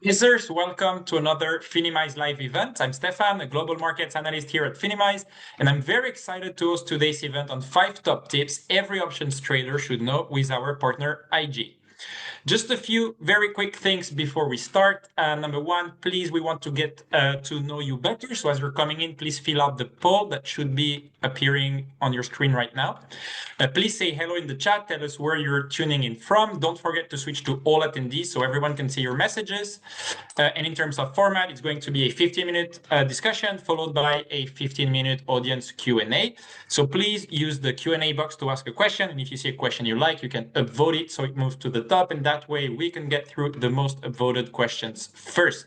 Users, welcome to another Finimize live event. I'm Stefan, a global markets analyst here at Finimize, and I'm very excited to host today's event on 5 top tips every options trader should know with our partner IG. Just a few very quick things before we start. Number one, please, we want to get to know you better. So as you're coming in, please fill out the poll that should be appearing on your screen right now. Please say hello in the chat. Tell us where you're tuning in from. Don't forget to switch to all attendees so everyone can see your messages. And in terms of format, it's going to be a 15-minute discussion followed by a 15-minute audience Q&A. So please use the Q&A box to ask a question. And if you see a question you like, you can upvote it so it moves to the top. And that way we can get through the most upvoted questions first.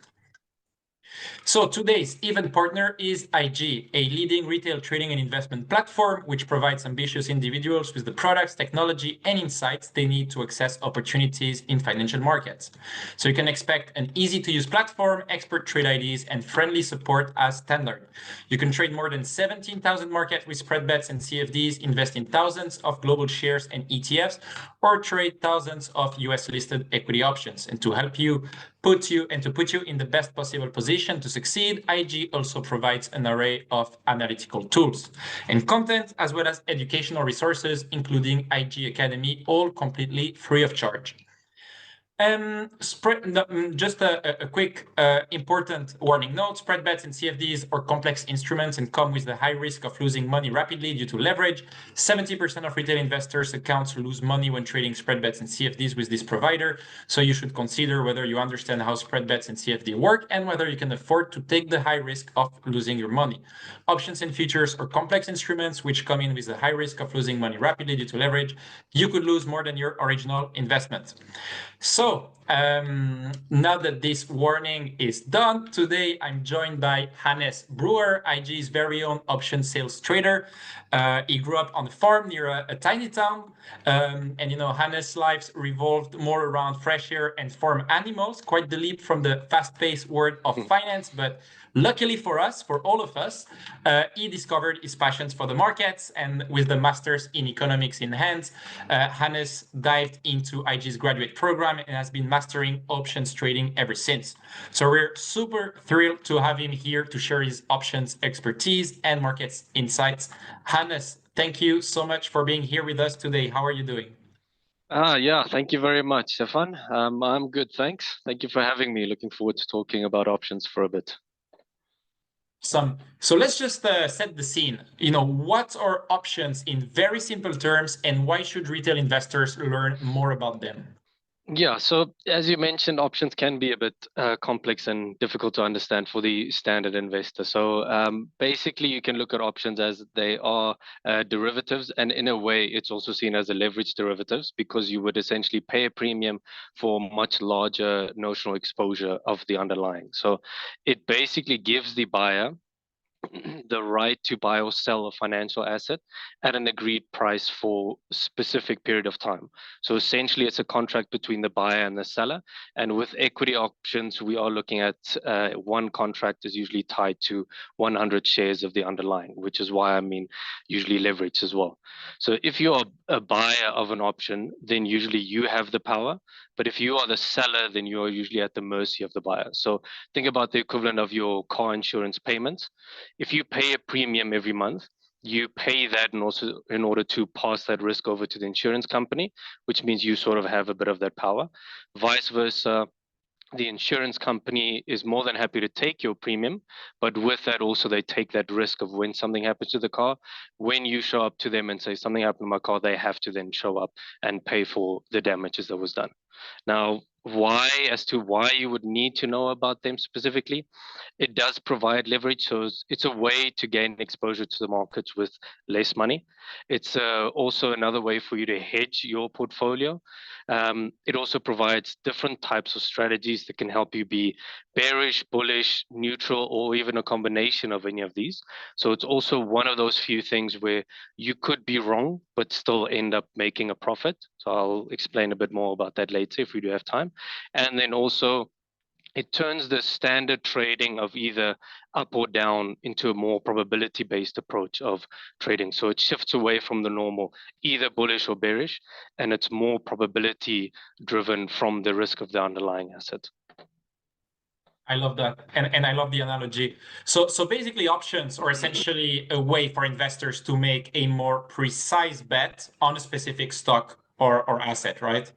So today's event partner is IG, a leading retail trading and investment platform, which provides ambitious individuals with the products, technology, and insights they need to access opportunities in financial markets. So you can expect an easy-to-use platform, expert trade IDs, and friendly support as standard. You can trade more than 17,000 market with spread bets and CFDs, invest in thousands of global shares and ETFs, or trade thousands of US-listed equity options. And to help you put you in the best possible position to succeed, IG also provides an array of analytical tools and content, as well as educational resources, including IG Academy, all completely free of charge. Just a quick important warning note. Spread bets and CFDs are complex instruments and come with the high risk of losing money rapidly due to leverage. 70% of retail investors' accounts lose money when trading spread bets and CFDs with this provider. So you should consider whether you understand how spread bets and CFD work and whether you can afford to take the high risk of losing your money. Options and futures are complex instruments which come in with the high risk of losing money rapidly due to leverage. You could lose more than your original investment. So now that this warning is done, today I'm joined by Hannes Bruwer, IG's very own option sales trader. He grew up on a farm near a tiny town. And Hannes' life revolved more around fresh air and farm animals, quite the leap from the fast-paced world of finance. But luckily for us, for all of us, he discovered his passions for the markets, and with the master's in economics in hand, Hannes dived into IG's graduate program and has been mastering options trading ever since. So we're super thrilled to have him here to share his options expertise and markets insights. Hannes, thank you so much for being here with us today. How are you doing? Yeah, thank you very much, Stefan. I'm good, thanks. Thank you for having me. Looking forward to talking about options for a bit. So let's just set the scene. What are options in very simple terms, and why should retail investors learn more about them? Yeah, so as you mentioned, options can be a bit complex and difficult to understand for the standard investor. So basically, you can look at options as they are derivatives, and in a way, it's also seen as a leverage derivatives because you would essentially pay a premium for much larger notional exposure of the underlying. So it basically gives the buyer the right to buy or sell a financial asset at an agreed price for a specific period of time. So essentially, it's a contract between the buyer and the seller. And with equity options, we are looking at one contract is usually tied to 100 shares of the underlying, which is why usually leverage as well. So if you're a buyer of an option, then usually you have the power. But if you are the seller, then you are usually at the mercy of the buyer. So think about the equivalent of your car insurance payments. If you pay a premium every month, you pay that and also in order to pass that risk over to the insurance company, which means you sort of have a bit of that power. Vice versa, the insurance company is more than happy to take your premium, but with that also they take that risk of when something happens to the car. When you show up to them and say something happened to my car, they have to then show up and pay for the damages that was done. Now, why you would need to know about them specifically, it does provide leverage. So it's a way to gain exposure to the markets with less money. It's also another way for you to hedge your portfolio. It also provides different types of strategies that can help you be bearish, bullish, neutral, or even a combination of any of these. So it's also one of those few things where you could be wrong, but still end up making a profit. So I'll explain a bit more about that later if we do have time. And then also, it turns the standard trading of either up or down into a more probability-based approach of trading. So it shifts away from the normal, either bullish or bearish, and it's more probability-driven from the risk of the underlying asset. I love that. And I love the analogy. So basically options are essentially a way for investors to make a more precise bet on a specific stock or asset, right?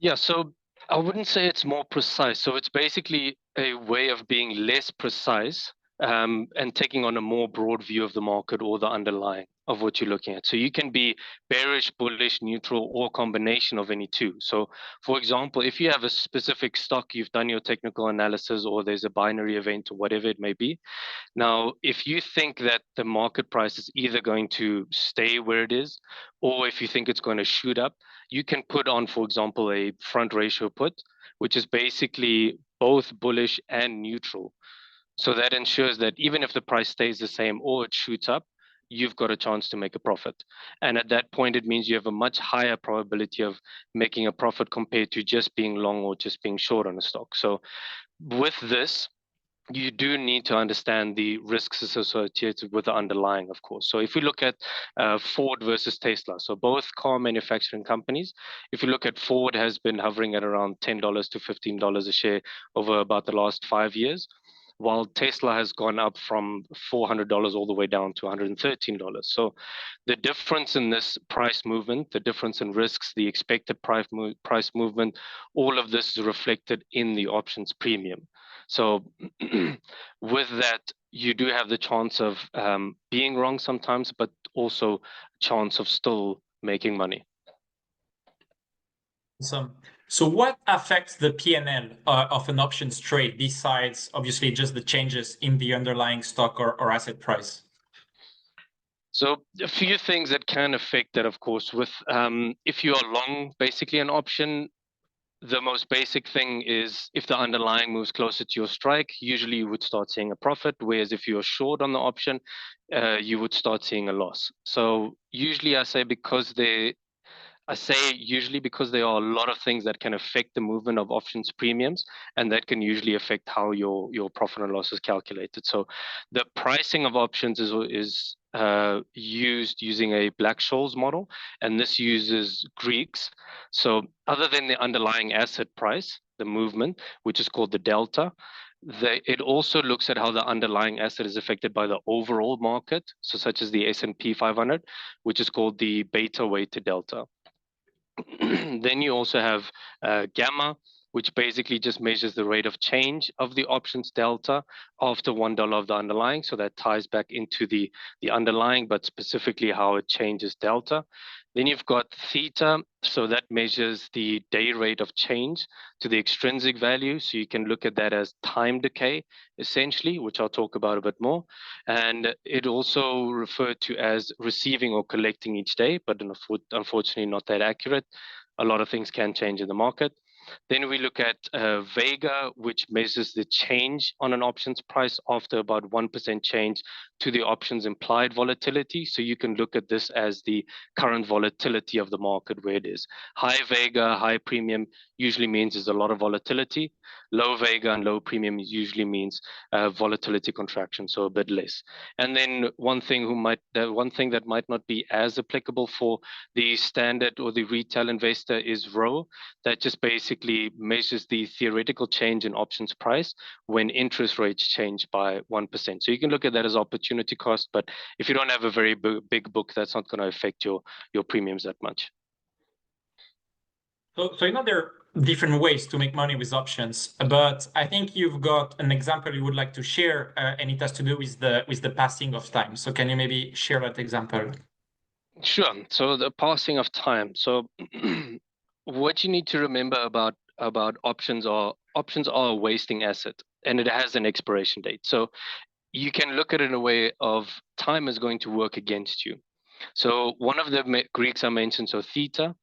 Yeah, so I wouldn't say it's more precise. So it's basically a way of being less precise, and taking on a more broad view of the market or the underlying of what you're looking at. So you can be bearish, bullish, neutral, or a combination of any two. So, for example, if you have a specific stock, you've done your technical analysis, or there's a binary event or whatever it may be. Now, if you think that the market price is either going to stay where it is, or if you think it's going to shoot up, you can put on, for example, a front ratio put, which is basically both bullish and neutral. So that ensures that even if the price stays the same or it shoots up, you've got a chance to make a profit. And at that point, it means you have a much higher probability of making a profit compared to just being long or just being short on a stock. So with this, you do need to understand the risks associated with the underlying, of course. So if we look at Ford versus Tesla, so both car manufacturing companies, if you look at Ford has been hovering at around $10 to $15 a share over about the last 5 years, while Tesla has gone up from $400 all the way down to $113. So the difference in this price movement, the difference in risks, the expected price movement, all of this is reflected in the options premium. So with that, you do have the chance of being wrong sometimes, but also chance of still making money. Awesome. So what affects the P&L of an options trade besides obviously just the changes in the underlying stock or asset price? So a few things that can affect that, of course, with if you are long basically an option, the most basic thing is if the underlying moves closer to your strike, usually you would start seeing a profit. Whereas if you're short on the option, you would start seeing a loss. So usually I say usually because there are a lot of things that can affect the movement of options premiums, and that can usually affect how your profit and loss is calculated. So the pricing of options is used using a Black-Scholes model, and this uses Greeks. So other than the underlying asset price, the movement, which is called the delta, it also looks at how the underlying asset is affected by the overall market, so such as the S&P 500, which is called the beta weighted delta. Then you also have gamma, which basically just measures the rate of change of the options delta after $1 of the underlying. So that ties back into the underlying, but specifically how it changes delta. Then you've got theta, so that measures the day rate of change to the extrinsic value. So you can look at that as time decay, essentially, which I'll talk about a bit more. And it also referred to as receiving or collecting each day, but unfortunately not that accurate. A lot of things can change in the market. Then we look at Vega, which measures the change on an options price after about 1% change to the options implied volatility. So you can look at this as the current volatility of the market where it is. High Vega, high premium usually means there's a lot of volatility. Low Vega and low premium usually means volatility contraction, so a bit less. And then one thing that might not be as applicable for the standard or the retail investor is Rho. That just basically measures the theoretical change in options price when interest rates change by 1%. So you can look at that as opportunity cost, but if you don't have a very big book, that's not going to affect your premiums that much. So there are different ways to make money with options, but I think you've got an example you would like to share, and it has to do with the passing of time. So can you maybe share that example? Sure. So the passing of time. So what you need to remember about options are a wasting asset, and it has an expiration date. So you can look at it in a way of time is going to work against you. So one of the Greeks I mentioned, so theta,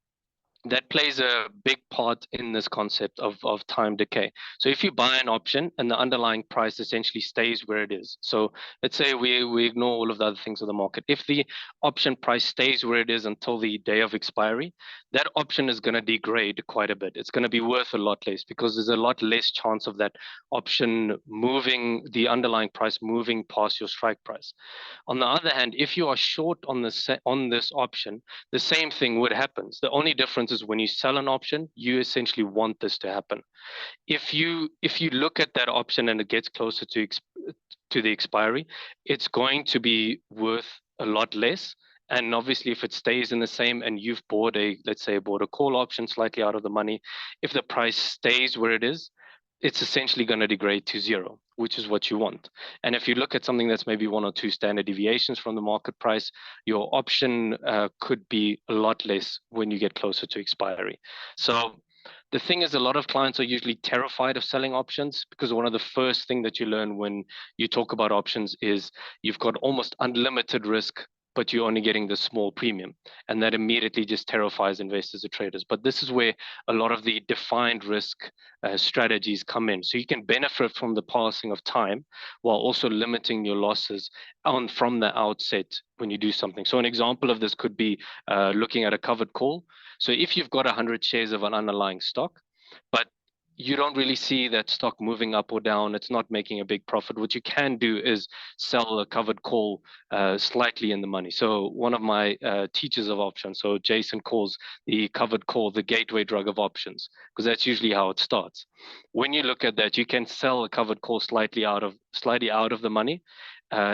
that plays a big part in this concept of time decay. So if you buy an option and the underlying price essentially stays where it is. So let's say we ignore all of the other things of the market. If the option price stays where it is until the day of expiry, that option is going to degrade quite a bit. It's going to be worth a lot less because there's a lot less chance of that option moving, the underlying price moving past your strike price. On the other hand, if you are short on this option, the same thing would happen. The only difference is when you sell an option, you essentially want this to happen. If you look at that option and it gets closer to the expiry, it's going to be worth a lot less. And obviously, if it stays in the same and you've bought let's say bought a call option slightly out of the money, if the price stays where it is, it's essentially going to degrade to zero, which is what you want. And if you look at something that's maybe 1 or 2 standard deviations from the market price, your option could be a lot less when you get closer to expiry. So the thing is, a lot of clients are usually terrified of selling options, because one of the first things that you learn when you talk about options is you've got almost unlimited risk, but you're only getting the small premium. And that immediately just terrifies investors or traders. But this is where a lot of the defined risk strategies come in. So you can benefit from the passing of time while also limiting your losses from the outset when you do something. So an example of this could be looking at a covered call. So if you've got 100 shares of an underlying stock, but you don't really see that stock moving up or down, it's not making a big profit, what you can do is sell a covered call slightly in the money. So one of my teachers of options, so Jason, calls the covered call the gateway drug of options, because that's usually how it starts. When you look at that, you can sell a covered call slightly out of the money.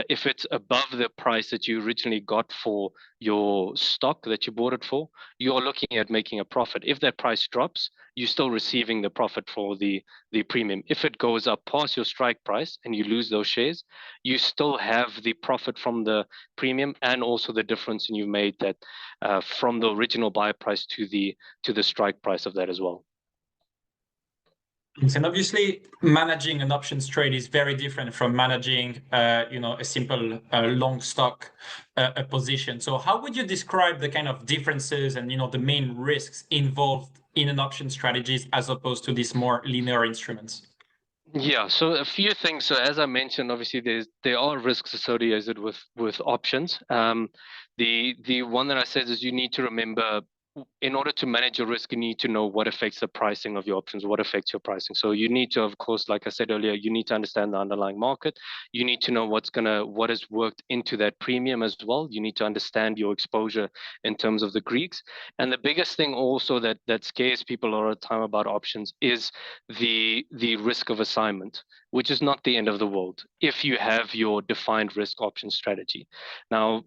If it's above the price that you originally got for your stock that you bought it for, you're looking at making a profit. If that price drops, you're still receiving the profit for the premium. If it goes up past your strike price and you lose those shares, you still have the profit from the premium and also the difference you've made that from the original buy price to the strike price of that as well. And obviously, managing an options trade is very different from managing, a simple long stock a position. So, how would you describe the kind of differences and the main risks involved in an option strategies as opposed to these more linear instruments? Yeah, so a few things. So as I mentioned, obviously there are risks associated with options. The one that I said is you need to remember, in order to manage your risk, you need to know what affects the pricing of your options, what affects your pricing. So you need to, of course, like I said earlier, you need to understand the underlying market. You need to know what has worked into that premium as well. You need to understand your exposure in terms of the Greeks. And the biggest thing also that scares people a lot of the time about options is the risk of assignment, which is not the end of the world if you have your defined risk option strategy. Now,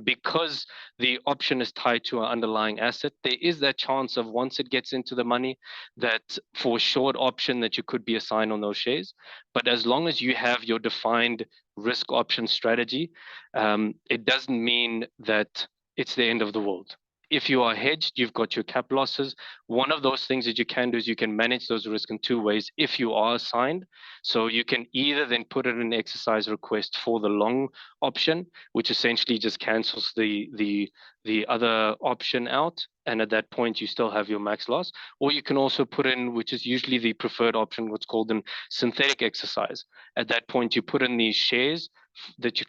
because the option is tied to an underlying asset, there is that chance of, once it gets into the money, that for a short option that you could be assigned on those shares. But as long as you have your defined risk option strategy, it doesn't mean that it's the end of the world. If you are hedged, you've got your cap losses. One of those things that you can do is you can manage those risks in 2 ways if you are assigned. So you can either then put in an exercise request for the long option, which essentially just cancels the other option out, and at that point you still have your max loss. Or you can also put in, which is usually the preferred option, what's called an synthetic exercise. At that point you put in these shares that you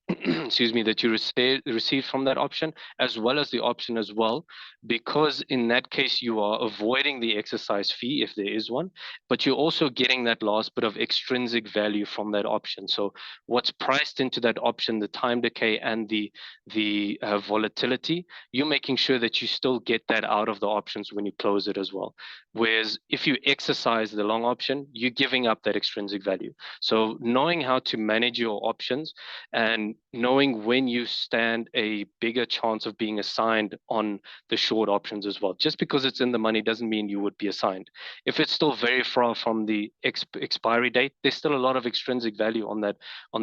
excuse me, that you receive from that option, as well as the option as well, because in that case you are avoiding the exercise fee if there is one, but you're also getting that last bit of extrinsic value from that option. So what's priced into that option, the time decay and the volatility, you're making sure that you still get that out of the options when you close it as well. Whereas if you exercise the long option, you're giving up that extrinsic value. So knowing how to manage your options and knowing when you stand a bigger chance of being assigned on the short options as well. Just because it's in the money doesn't mean you would be assigned. If it's still very far from the expiry date, there's still a lot of extrinsic value on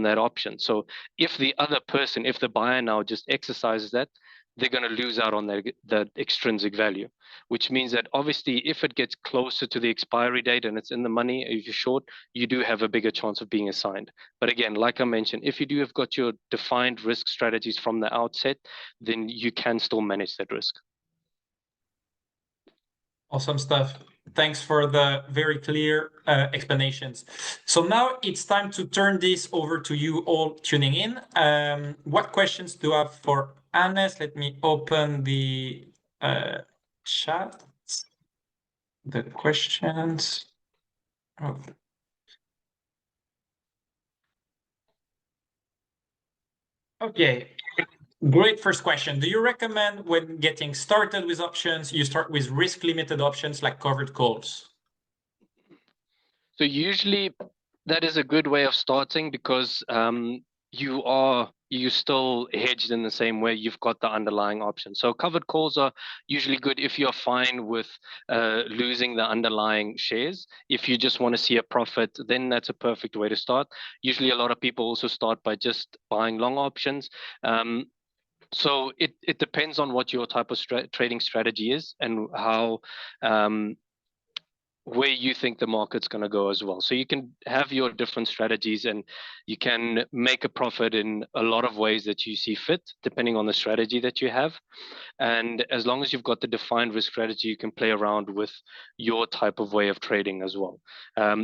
that option. So if the other person, if the buyer now just exercises that, they're going to lose out on that extrinsic value, which means that obviously if it gets closer to the expiry date and it's in the money, if you're short, you do have a bigger chance of being assigned. But again, like I mentioned, if you do have got your defined risk strategies from the outset, then you can still manage that risk. Awesome stuff. Thanks for the very clear explanations. So now it's time to turn this over to you all tuning in. What questions do you have for Hannes? Let me open the chat. The questions. Oh. Okay. Great first question. Do you recommend when getting started with options, you start with risk limited options like covered calls? So usually that is a good way of starting because you still hedged in the same way. You've got the underlying option. So covered calls are usually good if you're fine with losing the underlying shares. If you just want to see a profit, then that's a perfect way to start. Usually a lot of people also start by just buying long options. So it depends on what your type of trading strategy is and how where you think the market's going to go as well. So you can have your different strategies and you can make a profit in a lot of ways that you see fit, depending on the strategy that you have. And as long as you've got the defined risk strategy, you can play around with your type of way of trading as well.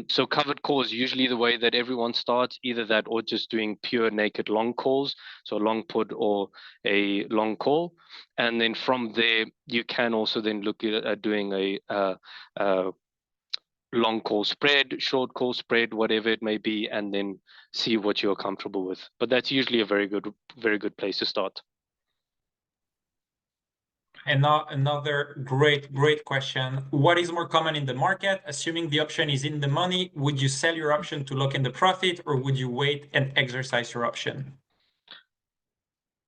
So covered call is usually the way that everyone starts, either that or just doing pure naked long calls, so a long put or a long call. And then from there, you can also then look at doing a long call spread, short call spread, whatever it may be, and then see what you're comfortable with. But that's usually a very good place to start. And now another great question. What is more common in the market? Assuming the option is in the money, would you sell your option to lock in the profit or would you wait and exercise your option?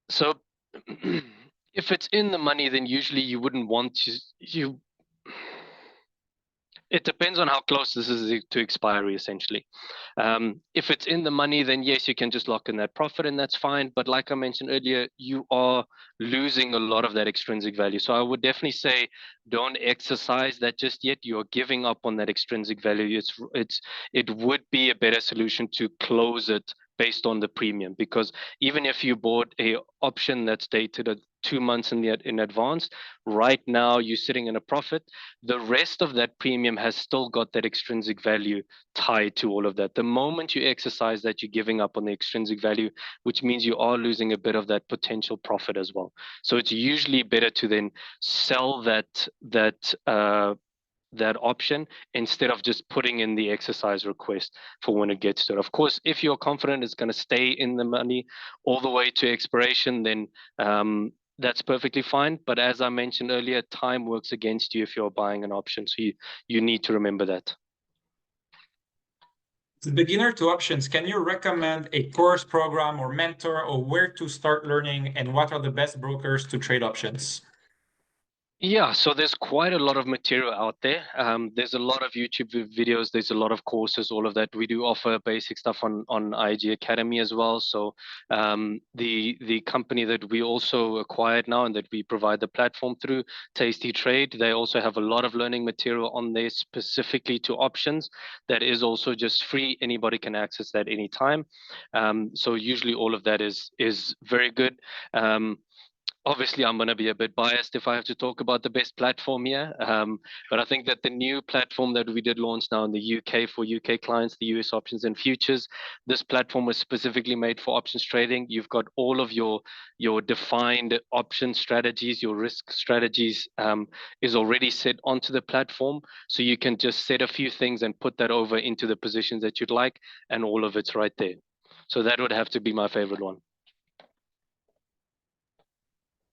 So if it's in the money, then usually you wouldn't want to, it depends on how close this is to expiry, essentially. If it's in the money, then yes, you can just lock in that profit and that's fine. But like I mentioned earlier, you are losing a lot of that extrinsic value. So I would definitely say don't exercise that just yet. You're giving up on that extrinsic value. It would be a better solution to close it based on the premium, because even if you bought a option that's dated at 2 months in advance, right now you're sitting in a profit. The rest of that premium has still got that extrinsic value tied to all of that. The moment you exercise that, you're giving up on the extrinsic value, which means you are losing a bit of that potential profit as well. So it's usually better to then sell that option instead of just putting in the exercise request for when it gets to it. Of course, if you're confident it's going to stay in the money all the way to expiration, then that's perfectly fine. But as I mentioned earlier, time works against you if you're buying an option. So you need to remember that. The beginner to options, can you recommend a course, program, or mentor, or where to start learning, and what are the best brokers to trade options? Yeah, so there's quite a lot of material out there. There's a lot of YouTube videos. There's a lot of courses, all of that. We do offer basic stuff on IG Academy as well. So the company that we also acquired now and that we provide the platform through, Tasty Trade, they also have a lot of learning material on there specifically to options. That is also just free. Anybody can access that anytime. So usually all of that is very good. Obviously, I'm going to be a bit biased if I have to talk about the best platform here. But I think that the new platform that we did launch now in the UK for UK clients, the US options and futures, this platform was specifically made for options trading. You've got all of your defined option strategies, your risk strategies is already set onto the platform. So you can just set a few things and put that over into the positions that you'd like, and all of it's right there. So that would have to be my favorite one.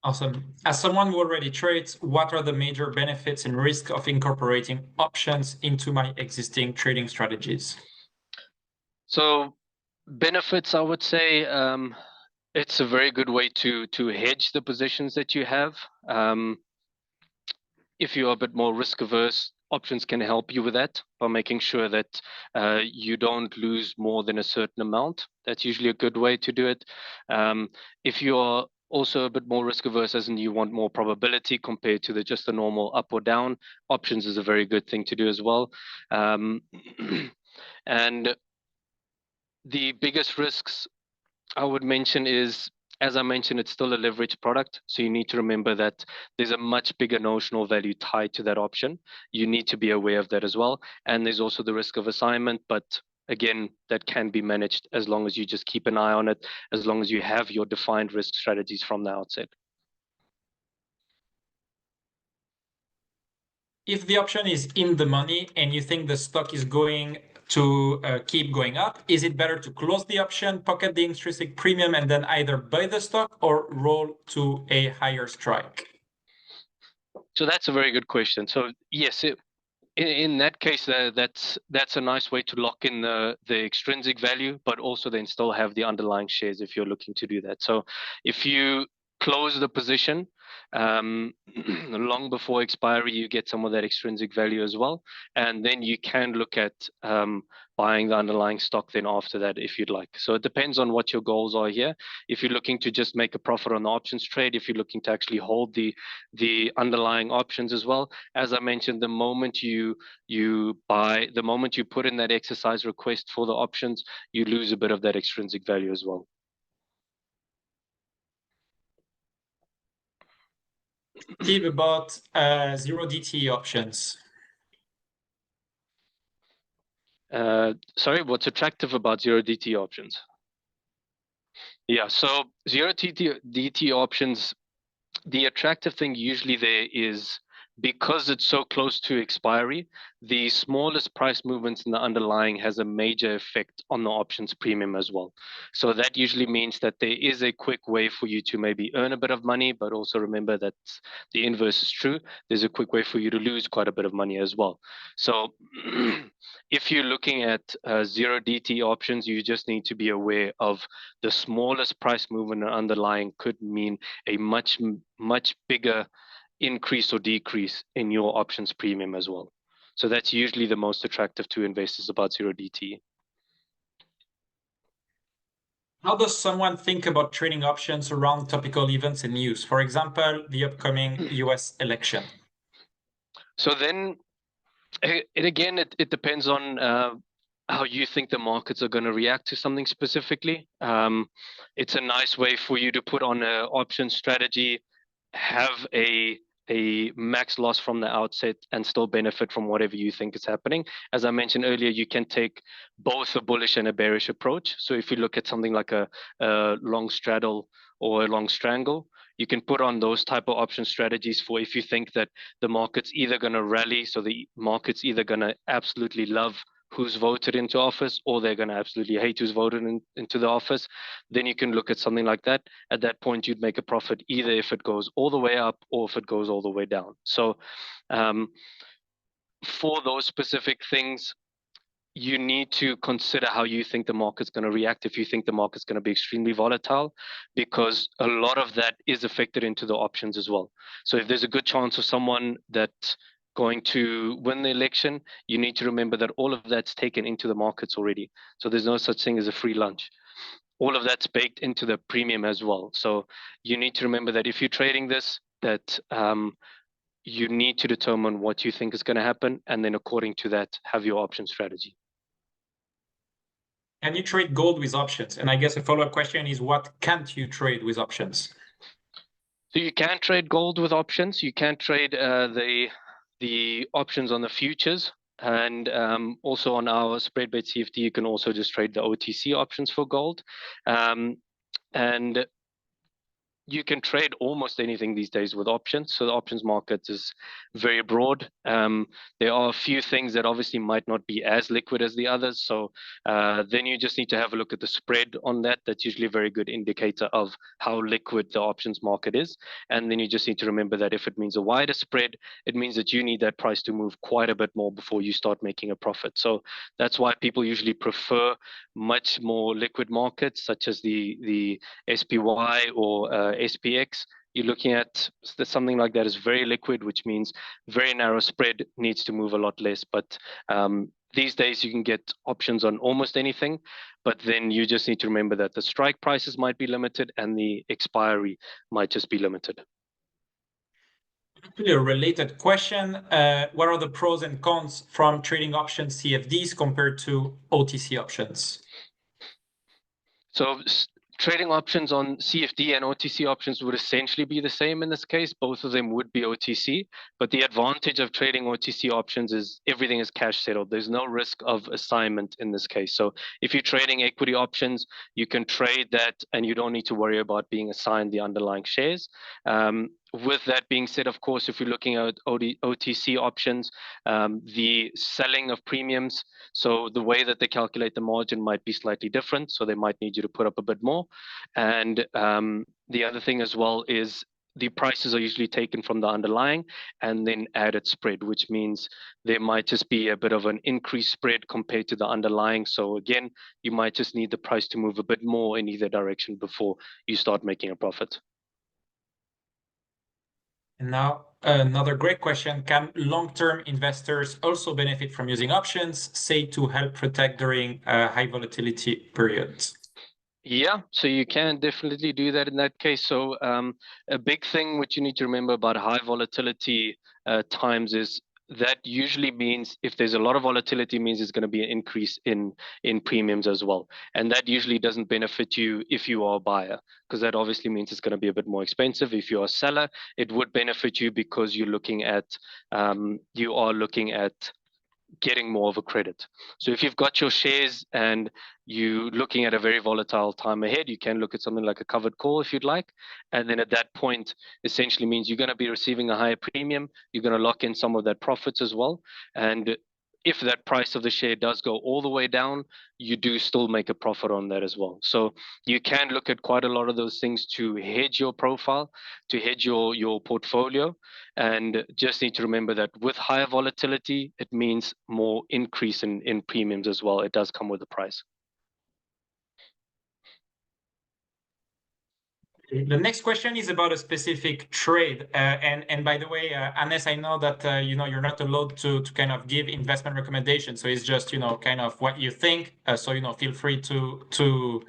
Awesome. As someone who already trades, what are the major benefits and risks of incorporating options into my existing trading strategies? So benefits, I would say, it's a very good way to hedge the positions that you have. If you're a bit more risk averse, options can help you with that by making sure that you don't lose more than a certain amount. That's usually a good way to do it. If you're also a bit more risk averse, as in you want more probability compared to just the normal up or down, options is a very good thing to do as well. And the biggest risks I would mention is, as I mentioned, it's still a leverage product. So you need to remember that there's a much bigger notional value tied to that option. You need to be aware of that as well. And there's also the risk of assignment, but again, that can be managed as long as you just keep an eye on it, as long as you have your defined risk strategies from the outset. if the option is in the money and you think the stock is going to keep going up, is it better to close the option, pocket the intrinsic premium, and then either buy the stock or roll to a higher strike? So that's a very good question. So yes, in that case, that's a nice way to lock in the extrinsic value, but also then still have the underlying shares if you're looking to do that. So if you close the position long before expiry, you get some of that extrinsic value as well, and then you can look at buying the underlying stock then after that if you'd like. So it depends on what your goals are here. If you're looking to just make a profit on the options trade, if you're looking to actually hold the underlying options as well, as I mentioned, the moment you buy, the moment you put in that exercise request for the options, you lose a bit of that extrinsic value as well. Steve, about zero DTE options. Sorry, what's attractive about zero DT options? Yeah, so zero DT options, the attractive thing usually there is because it's so close to expiry, the smallest price movements in the underlying has a major effect on the options premium as well. So that usually means that there is a quick way for you to maybe earn a bit of money, but also remember that the inverse is true. There's a quick way for you to lose quite a bit of money as well. So if you're looking at zero DT options, you just need to be aware of the smallest price movement in underlying could mean a much bigger increase or decrease in your options premium as well. So that's usually the most attractive to investors about zero DT. How does someone think about trading options around topical events and news? For example, the upcoming US election. So then, it depends on how you think the markets are going to react to something specifically. It's a nice way for you to put on an option strategy, have a max loss from the outset and still benefit from whatever you think is happening. As I mentioned earlier, you can take both a bullish and a bearish approach. So if you look at something like a long straddle or a long strangle, you can put on those type of option strategies for if you think that the market's either going to rally, so the market's either going to absolutely love who's voted into office or they're going to absolutely hate who's voted into the office, then you can look at something like that. At that point, you'd make a profit either if it goes all the way up or if it goes all the way down. So for those specific things, you need to consider how you think the market's going to react if you think the market's going to be extremely volatile, because a lot of that is affected into the options as well. So if there's a good chance of someone that's going to win the election, you need to remember that all of that's taken into the markets already. So there's no such thing as a free lunch. All of that's baked into the premium as well. So you need to remember that if you're trading this, that you need to determine what you think is going to happen, and then according to that, have your option strategy. Can you trade gold with options? And I guess a follow-up question is, what can't you trade with options? So you can trade gold with options. You can trade the options on the futures, and also on our spread-based CFD, you can also just trade the OTC options for gold. And you can trade almost anything these days with options. So the options market is very broad. There are a few things that obviously might not be as liquid as the others. So then you just need to have a look at the spread on that. That's usually a very good indicator of how liquid the options market is. And then you just need to remember that if it means a wider spread, it means that you need that price to move quite a bit more before you start making a profit. So that's why people usually prefer much more liquid markets, such as the SPY or SPX. You're looking at something like that is very liquid, which means very narrow spread, needs to move a lot less. But these days you can get options on almost anything, but then you just need to remember that the strike prices might be limited and the expiry might just be limited. Actually, a related question. What are the pros and cons from trading options CFDs compared to OTC options? So trading options on CFD and OTC options would essentially be the same in this case. Both of them would be OTC, but the advantage of trading OTC options is everything is cash settled. There's no risk of assignment in this case. So if you're trading equity options, you can trade that and you don't need to worry about being assigned the underlying shares. with that being said, of course, if you're looking at OTC options, the selling of premiums, so the way that they calculate the margin might be slightly different. So they might need you to put up a bit more. And the other thing as well is the prices are usually taken from the underlying and then added spread, which means there might just be a bit of an increased spread compared to the underlying. So again, you might just need the price to move a bit more in either direction before you start making a profit. And now another great question. Can long-term investors also benefit from using options, say to help protect during high volatility periods? Yeah, so you can definitely do that in that case. So a big thing which you need to remember about high volatility times is that usually means if there's a lot of volatility, means there's going to be an increase in premiums as well. And that usually doesn't benefit you if you are a buyer, because that obviously means it's going to be a bit more expensive. If you're a seller, it would benefit you because you're looking at getting more of a credit. So if you've got your shares and you're looking at a very volatile time ahead, you can look at something like a covered call if you'd like. And then at that point, essentially means you're going to be receiving a higher premium. You're going to lock in some of that profits as well. And if that price of the share does go all the way down, you do still make a profit on that as well. So you can look at quite a lot of those things to hedge your profile, to hedge your portfolio. And just need to remember that with higher volatility, it means more increase in premiums as well. It does come with a price. The next question is about a specific trade, and by the way, Hannes, I know that you're not allowed to kind of give investment recommendations, so it's just kind of what you think. So feel free to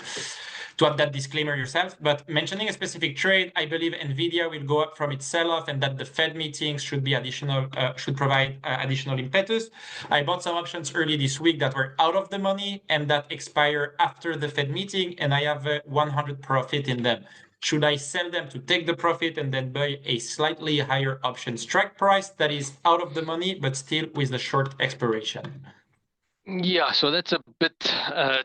add that disclaimer yourself. But mentioning a specific trade, I believe Nvidia will go up from its sell-off, and that the Fed meetings should provide additional impetus. I bought some options early this week that were out of the money and that expire after the Fed meeting, and I have 100 profit in them. Should I sell them to take the profit and then buy a slightly higher option strike price that is out of the money, but still with the short expiration? Yeah, so that's a bit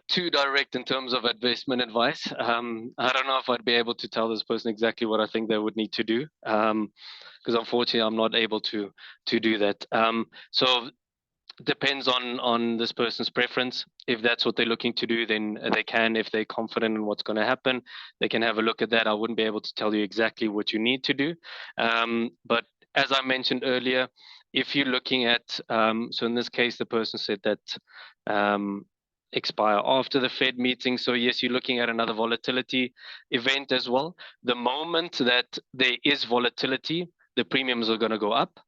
too direct in terms of investment advice. I don't know if I'd be able to tell this person exactly what I think they would need to do, because unfortunately I'm not able to do that. So depends on this person's preference. If that's what they're looking to do, then they can. If they're confident in what's going to happen, they can have a look at that. I wouldn't be able to tell you exactly what you need to do. But as I mentioned earlier, if you're looking at, so in this case, the person said that expire after the Fed meeting. So yes, you're looking at another volatility event as well. The moment that there is volatility, the premiums are going to go up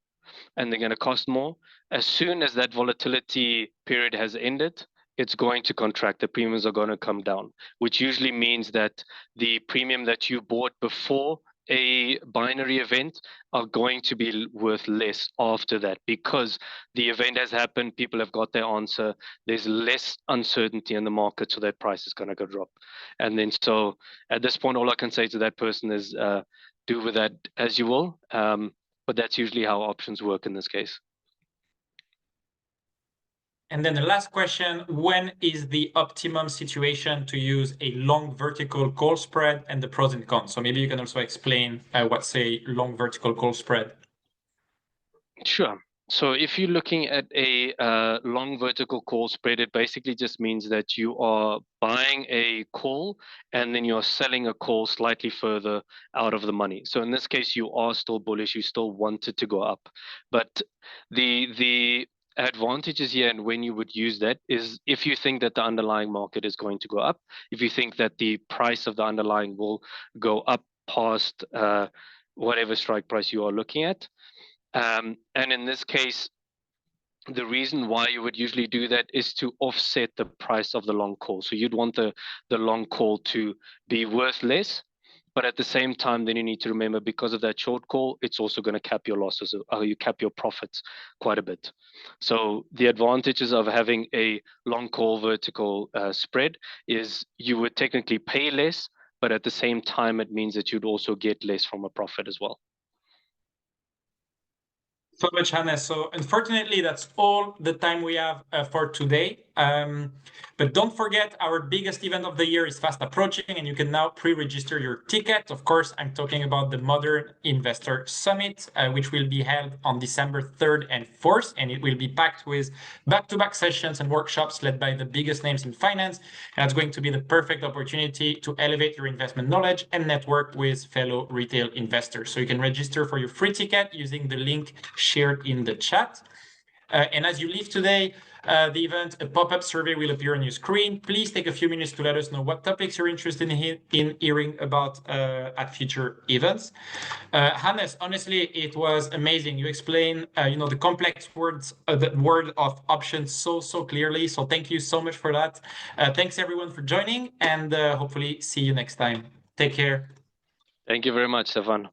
and they're going to cost more. As soon as that volatility period has ended, it's going to contract. The premiums are going to come down, which usually means that the premium that you bought before a binary event are going to be worth less after that, because the event has happened, people have got their answer, there's less uncertainty in the market, so that price is going to go drop. And then so at this point, all I can say to that person is do with that as you will. But that's usually how options work in this case. And then the last question, when is the optimum situation to use a long vertical call spread and the pros and cons? So maybe you can also explain what's a long vertical call spread. Sure. So if you're looking at a long vertical call spread, it basically just means that you are buying a call and then you're selling a call slightly further out of the money. So in this case, you are still bullish. You still want it to go up. But the advantages here and when you would use that is if you think that the underlying market is going to go up, if you think that the price of the underlying will go up past whatever strike price you are looking at. And in this case, the reason why you would usually do that is to offset the price of the long call. So you'd want the long call to be worth less, but at the same time, then you need to remember, because of that short call, it's also going to cap your losses, or you cap your profits quite a bit. So the advantages of having a long call vertical spread is you would technically pay less, but at the same time, it means that you'd also get less from a profit as well. So much, Hannes. So unfortunately, that's all the time we have for today. But don't forget, our biggest event of the year is fast approaching, and you can now pre-register your ticket. Of course, I'm talking about the Modern Investor Summit, which will be held on December 3rd and 4th, and it will be packed with back-to-back sessions and workshops led by the biggest names in finance. And it's going to be the perfect opportunity to elevate your investment knowledge and network with fellow retail investors. So you can register for your free ticket using the link shared in the chat. And as you leave today, the event, a pop-up survey will appear on your screen. Please take a few minutes to let us know what topics you're interested in hearing about at future events. Hannes, honestly, it was amazing. You explained, the complex the word of options so clearly. So thank you so much for that. Thanks everyone for joining, and hopefully see you next time. Take care. Thank you very much, Stefan.